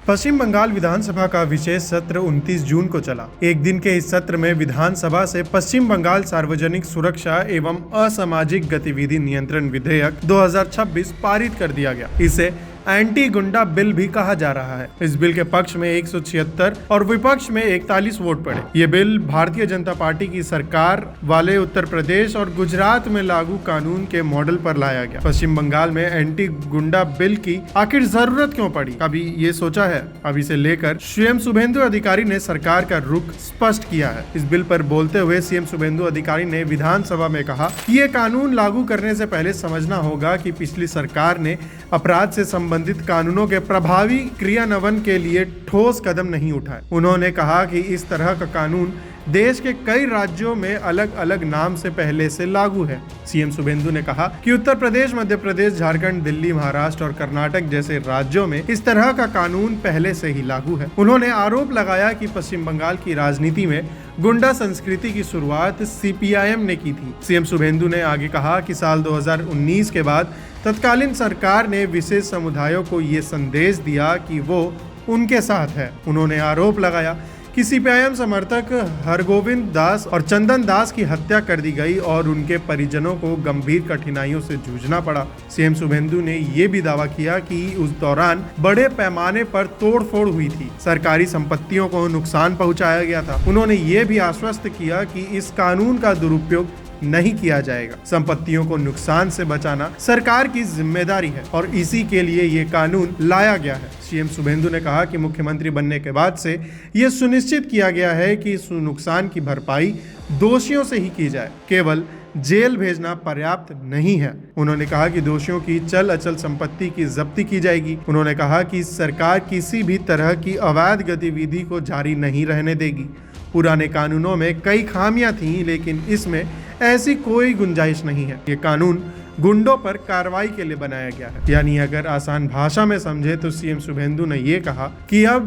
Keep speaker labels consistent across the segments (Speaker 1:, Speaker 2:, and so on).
Speaker 1: पश्चिम बंगाल विधानसभा का विशेष सत्र 29 जून को चला। एक दिन के इस सत्र में विधानसभा से पश्चिम बंगाल सार्वजनिक सुरक्षा एवं असामाजिक गतिविधि नियंत्रण विधेयक 2026 पारित कर दिया गया। इसे एंटी गुंडा बिल भी कहा जा रहा है। इस बिल के पक्ष में 176 और विपक्ष में 41 वोट पड़े। ये बिल भारतीय जनता पार्टी की सरकार वाले उत्तर प्रदेश और गुजरात में लागू कानून के मॉडल पर लाया गया। पश्चिम बंगाल में एंटी गुंडा बिल की आखिर जरूरत क्यों पड़ी, कभी ये सोचा है? अब इसे लेकर सीएम शुभेंदु अधिकारी ने सरकार का रुख स्पष्ट किया है। इस बिल पर बोलते हुए सीएम शुभेंदु अधिकारी ने विधानसभा में कहा कि ये कानून लागू करने से पहले समझना होगा कि पिछली सरकार ने अपराध से संबंधित कानूनों के प्रभावी क्रियान्वयन के लिए ठोस कदम नहीं उठाए। उन्होंने कहा कि इस तरह का कानून देश के कई राज्यों में अलग अलग नाम से पहले से लागू है। सीएम शुभेंदु ने कहा कि उत्तर प्रदेश, मध्य प्रदेश, झारखंड, दिल्ली, महाराष्ट्र और कर्नाटक जैसे राज्यों में इस तरह का कानून पहले से ही लागू है। उन्होंने आरोप लगाया कि पश्चिम बंगाल की राजनीति में गुंडा संस्कृति की शुरुआत सीपीआईएम ने की थी। सीएम शुभेंदु ने आगे कहा कि साल 2019 के बाद तत्कालीन सरकार ने विशेष समुदायों को ये संदेश दिया कि वो उनके साथ है। उन्होंने आरोप लगाया कि सीपीआईएम समर्थक हरगोविंद दास और चंदन दास की हत्या कर दी गई और उनके परिजनों को गंभीर कठिनाइयों से जूझना पड़ा। सीएम शुभेंदु ने ये भी दावा किया कि उस दौरान बड़े पैमाने पर तोड़फोड़ हुई थी, सरकारी संपत्तियों को नुकसान पहुंचाया गया था। उन्होंने ये भी आश्वस्त किया कि इस कानून का दुरुपयोग नहीं किया जाएगा। संपत्तियों को नुकसान से बचाना सरकार की जिम्मेदारी है और इसी के लिए ये कानून लाया गया है। सीएम शुभेंदु ने कहा कि मुख्यमंत्री बनने के बाद से ये सुनिश्चित किया गया है कि इस नुकसान की भरपाई दोषियों से ही की जाए, केवल जेल भेजना पर्याप्त नहीं है। उन्होंने कहा कि दोषियों की चल अचल संपत्ति की जब्ती की जाएगी। उन्होंने कहा कि सरकार किसी भी तरह की अवैध गतिविधि को जारी नहीं रहने देगी। पुराने कानूनों में कई खामियां थीं, लेकिन इसमें ऐसी कोई गुंजाइश नहीं है। ये कानून गुंडों पर कार्रवाई के लिए बनाया गया है। यानी अगर आसान भाषा में समझे तो सीएम शुभेंदु ने ये कहा कि अब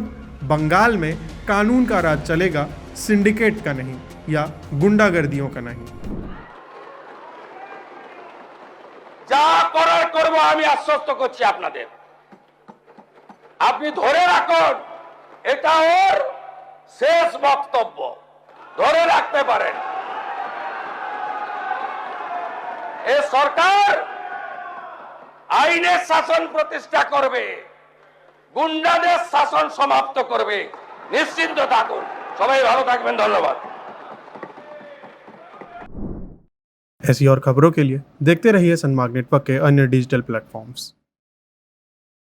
Speaker 1: बंगाल में कानून का राज चलेगा, सिंडिकेट का नहीं या गुंडागर्दियों का नहीं।
Speaker 2: যা করার করব আমি আশ্বস্ত করছি আপনাদের, আপনি ধরে রাখুন, এটা ওর শেষ বক্তব্য, ধরে রাখতে পারেন। এই সরকার আইনের শাসন প্রতিষ্ঠা করবে, গুন্ডাদের শাসন সমাপ্ত করবে, নিশ্চিন্ত থাকুন। সবাই ভালো থাকবেন, ধন্যবাদ।
Speaker 1: ऐसी और खबरों के लिए देखते रहिए सनमार्ग नेटवर्क के अन्य डिजिटल प्लेटफॉर्म्स।